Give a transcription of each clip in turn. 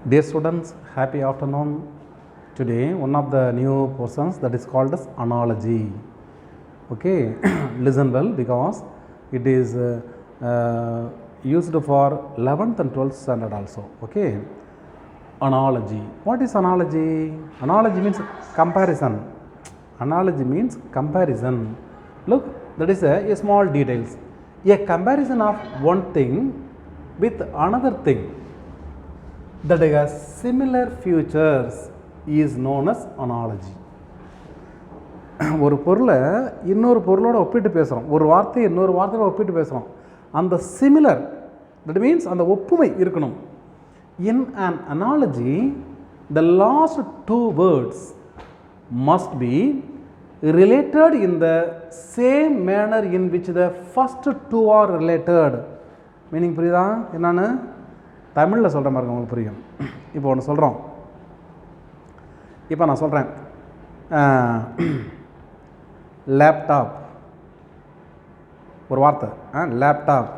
Dear students, happy afternoon. Today, one of the new portions that is called as analogy. Okay, listen well because it is used for 11th and 12th standard also. Okay, analogy. What is analogy? Analogy means comparison. Analogy means comparison. Look, that is a small details. A comparison of one thing with another thing that has similar features is known as analogy. ஒரு பொருளை இன்னொரு பொருளோட ஒப்பிட்டு பேசுகிறோம், ஒரு வார்த்தையை இன்னொரு வார்த்தையோட ஒப்பிட்டு பேசுகிறோம், அந்த சிமிலர் தட் மீன்ஸ் அந்த ஒப்புமை இருக்கணும். இன் an analogy the last two words must be related in the same manner in which the first two are related. Meaning புரியுதா? என்னன்னு தமிழில் சொல்கிற மாதிரி உங்களுக்கு புரியும். இப்போ ஒன்று சொல்கிறோம். இப்போ நான் சொல்கிறேன் லேப்டாப், ஒரு வார்த்தை லேப்டாப்,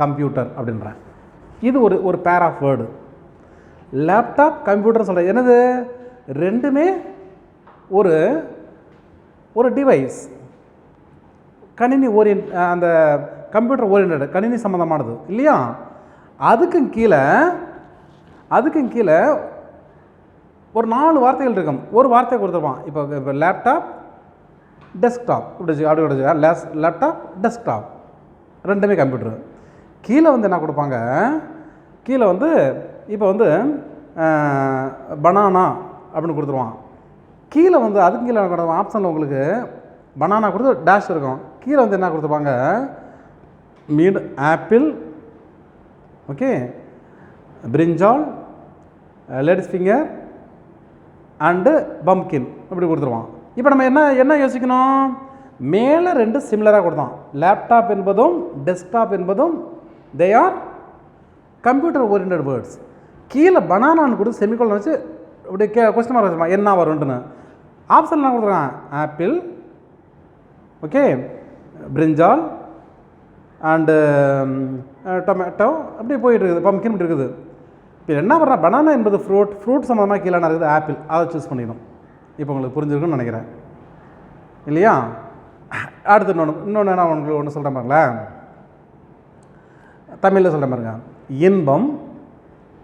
கம்ப்யூட்டர் அப்படின்றேன். இது ஒரு pair of word. Laptop, computer சொல்கிறேன். என்னது? ரெண்டுமே ஒரு டிவைஸ், கணினி ஓரியன்ட், அந்த கம்ப்யூட்டர் ஓரியன்ட், கணினி சம்மந்தமானது இல்லையா? அதுக்கும் கீழே ஒரு 4 வார்த்தைகள் இருக்கும். ஒரு வார்த்தை கொடுத்துருப்பான். இப்போ லேப்டாப், டெஸ்க்டாப், அப்படி லேப்டாப், டெஸ்க்டாப் ரெண்டுமே கம்ப்யூட்டர். கீழே வந்து என்ன கொடுப்பாங்க? கீழே வந்து இப்போ வந்து பனானா அப்படின்னு கொடுத்துருவான். கீழே வந்து அதுக்கு கீழே கொடுத்த ஆப்ஷனில் உங்களுக்கு பனானா கொடுத்து டேஷ் இருக்கும். கீழே வந்து என்ன கொடுத்துருப்பாங்க? Meet apple, okay, brinjal, ladies finger and pumpkin அப்படி கொடுத்துருவான். இப்போ நம்ம என்ன யோசிக்கணும்? மேலே 2 சிமிலராக கொடுத்தான். லேப்டாப் என்பதும் டெஸ்க்டாப் என்பதும் they are computer oriented words. கீழே பனானான்னு கொடுத்து செமிகோலன் வச்சு அப்படி கொஸ்டின் மார்க் வச்சுருப்பான் என்ன வரும்னு. ஆப்ஷன் என்ன கொடுத்துருக்கான்? Apple, okay, brinjal and tomato அப்படி போயிட்டு இருக்குது, பம்கின் இப்படி இருக்குது. இப்போ என்ன பண்ணுறான்? பனானா என்பது ஃப்ரூட் சம்மந்தமாக கீழே இருக்குது ஆப்பிள், அதை சூஸ் பண்ணிக்கணும். இப்போ உங்களுக்கு புரிஞ்சிருக்குன்னு நினைக்கிறேன் இல்லையா? அடுத்து இன்னொன்று என்ன உங்களுக்கு ஒன்று சொல்கிறேன் பாருங்களேன், தமிழில் சொல்கிறேன் பாருங்க. இன்பம்,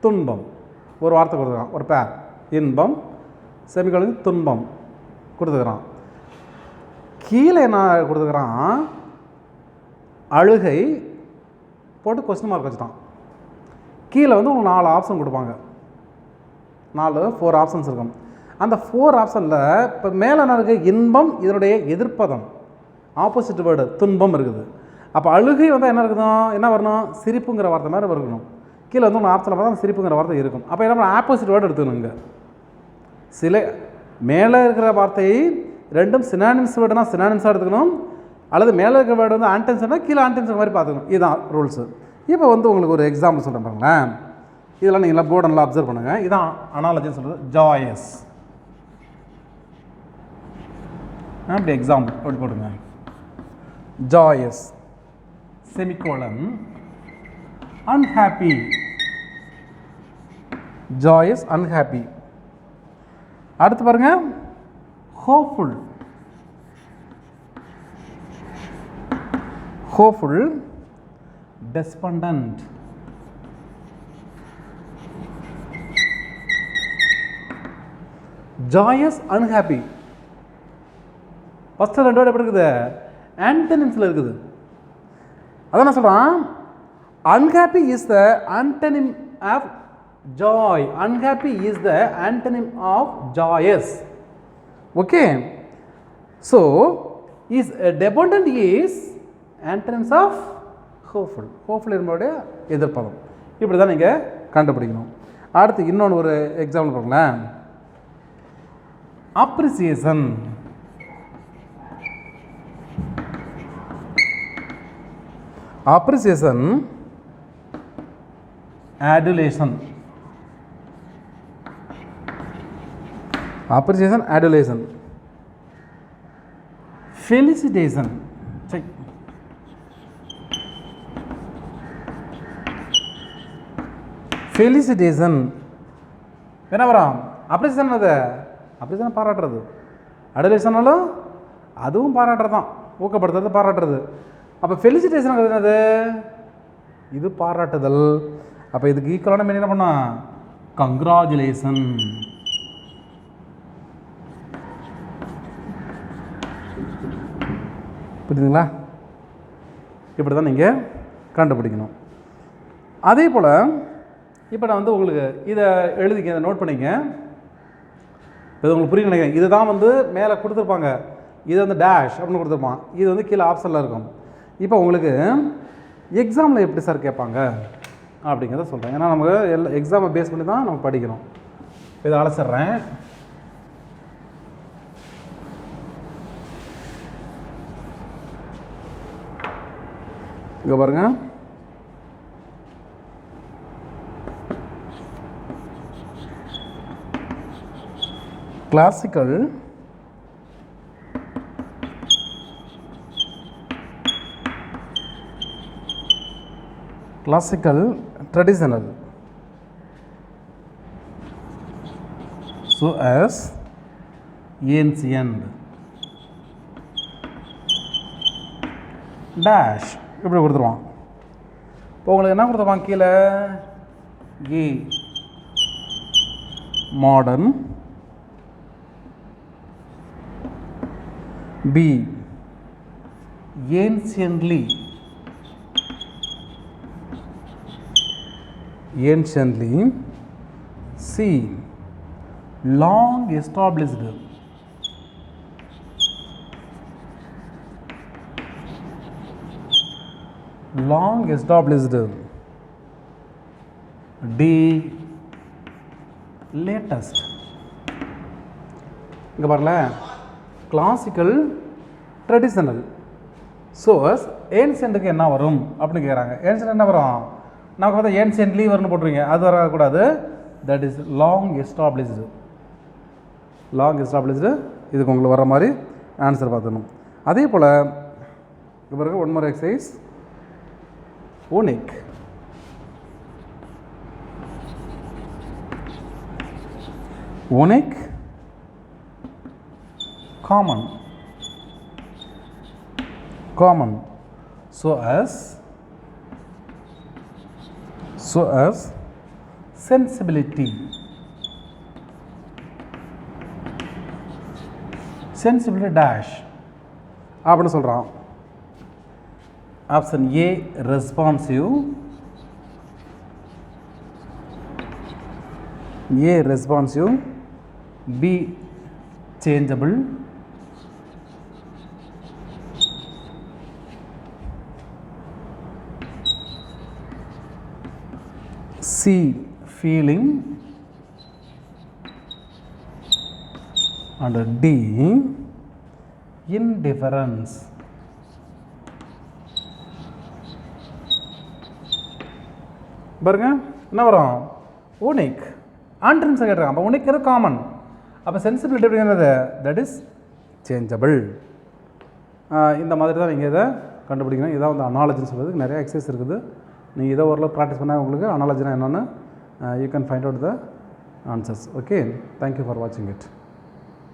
துன்பம், ஒரு வார்த்தை கொடுத்துருக்கான், ஒரு பேர். இன்பம் செமிகோலன் துன்பம் கொடுத்துக்கிறான். கீழே என்ன கொடுத்துக்கிறான்? அழுகை போட்டு கொஸ்டின் மார்க் வச்சுட்டான். கீழே வந்து உங்களுக்கு 4 ஆப்ஷன் கொடுப்பாங்க. 4 ஆப்ஷன்ஸ் இருக்கும். அந்த 4 ஆப்ஷனில் இப்போ மேலே என்ன இருக்குது? இன்பம், இதனுடைய எதிர்ப்பதம், ஆப்போசிட் வேர்டு துன்பம் இருக்குது. அப்போ அழுகை வந்து என்ன இருக்குதோ, என்ன வரணும்? சிரிப்புங்கிற வார்த்தை மாதிரி இருக்கணும். கீழே வந்து உங்கள் ஆப்ஷனில் பார்த்தா சிரிப்புங்கிற வார்த்தை இருக்கும். அப்போ என்ன பண்ண? ஆப்போசிட் வேர்டு எடுத்துக்கணுங்க. சில மேலே இருக்கிற வார்த்தையை ரெண்டும் சினானிம்ஸ் வேர்டுனா சினானிம்ஸாக எடுத்துக்கணும், அல்லது மேலே இருக்கிற வேர்டு வந்து ஆன்டென்ஸ்னா கீழே ஆன்டென்ஸ் மாதிரி பார்த்துக்கணும். இதுதான் ரூல்ஸு. இப்போ வந்து உங்களுக்கு ஒரு எக்ஸாம்பிள் சொல்கிறேன் பாருங்களேன். இதெல்லாம் நீங்கள் போர்டு நல்லா அப்சர்வ் பண்ணுங்கள். இதான் அனாலஜின்னு சொல்கிறது. ஜாயஸ், அப்படி எக்ஸாம்பிள் அப்படி போடுங்க. Joyous semicolon unhappy, joyous unhappy. அடுத்து பாருங்க, hopeful, hopeful despondent, joyous unhappy. First 2 word எப்படி இருக்குது? ஆன்டனிம்ஸில் இருக்குது. அதான் நான் சொல்கிறான், unhappy is the antonym of joy, unhappy is the antonym of joyous. Okay, so is despondent is antonyms of hopeful. Hopeful என்பதுடைய எதிர்ப்பதம். இப்படி தான் நீங்கள் கண்டுபிடிக்கணும். அடுத்து இன்னொன்று ஒரு எக்ஸாம்பிள் பாருங்களேன். Appreciation, appreciation, adulation, appreciation, adulation, felicitation, felicitation, என்ன வரும்? அப்ரிசியேஷன். அது அப்ரிசியேஷன் பாராட்டுறது. அடலேஷனாலும் அதுவும் பாராட்டுறது தான், ஊக்கப்படுத்துறது, பாராட்டுறது. அப்போ ஃபெலிசிட்டேஷன் என்னது? இது பாராட்டுதல். அப்போ இதுக்கு ஈக்குவலான மீனிங் என்ன பண்ணா? கங்க்ராச்சுலேஷன். புரியுதுங்களா? இப்படி தான் நீங்கள் கண்டுபிடிக்கணும். அதே போல் இப்போ நான் வந்து உங்களுக்கு இதை எழுதிக்க, இதை நோட் பண்ணிங்க. இது உங்களுக்கு புரிய நினைக்கிறேன். இது தான் வந்து மேலே கொடுத்துருப்பாங்க, இது வந்து டேஷ் அப்படின்னு கொடுத்துருப்பான், இது வந்து கீழே ஆப்ஷனில் இருக்கும். இப்போ உங்களுக்கு எக்ஸாமில் எப்படி சார் கேட்பாங்க அப்படிங்கிறத சொல்கிறேன். ஏன்னா நமக்கு எக்ஸாமை பேஸ் பண்ணி தான் நம்ம படிக்கணும். இதை அழைச்சிட்றேன். இங்கே பாருங்கள், classical traditional, so as ancient dash இப்படி கொடுத்துருவான். இப்போ உங்களுக்கு என்ன கொடுத்துருப்பான் கீழே? A modern, B anciently, C long established, D latest. இங்கே பாருங்கள, கிளாசிக்கல், ட்ரெடிஷ்னல், சோஸ் ஏன்ஷியன்ட்டுக்கு என்ன வரும் அப்படின்னு கேட்குறாங்க. ஏன்ஷியன்ட் என்ன வரும்? நமக்கு பார்த்தா ஏன்ஷியன்ட்லி வரும்னு போட்டுருவீங்க, அது வரக்கூடாது. That is long established. இதுக்கு உங்களுக்கு வர மாதிரி ஆன்சர் பார்த்துக்கணும். அதே போல் இப்போ இருக்க one more exercise. unique, common, so as sensibility dash அப்படின்னு சொல்கிறான். Option A responsive, B changeable, C feeling and D indifference. பாருங்க என்ன வரும்? யூனிக். ஆன்ட்ரன்ஸ் கேட்குறாங்க. அப்போ யூனிக் எது? காமன். அப்போ சென்சிபிலிட்டி அப்படிங்கிறது தட் இஸ் சேஞ்சபிள். இந்த மாதிரி தான் நீங்கள் இதை கண்டுபிடிக்கணும். இதான் வந்து அனாலஜின்னு சொல்கிறதுக்கு நிறைய எக்ஸசைஸ் இருக்குது. நீங்கள் இதை ஓரளவு ப்ராக்டிஸ் பண்ணால் உங்களுக்கு அனாலஜினா என்னென்னு you can find out the answers. Okay, thank you for வாட்சிங் இட்.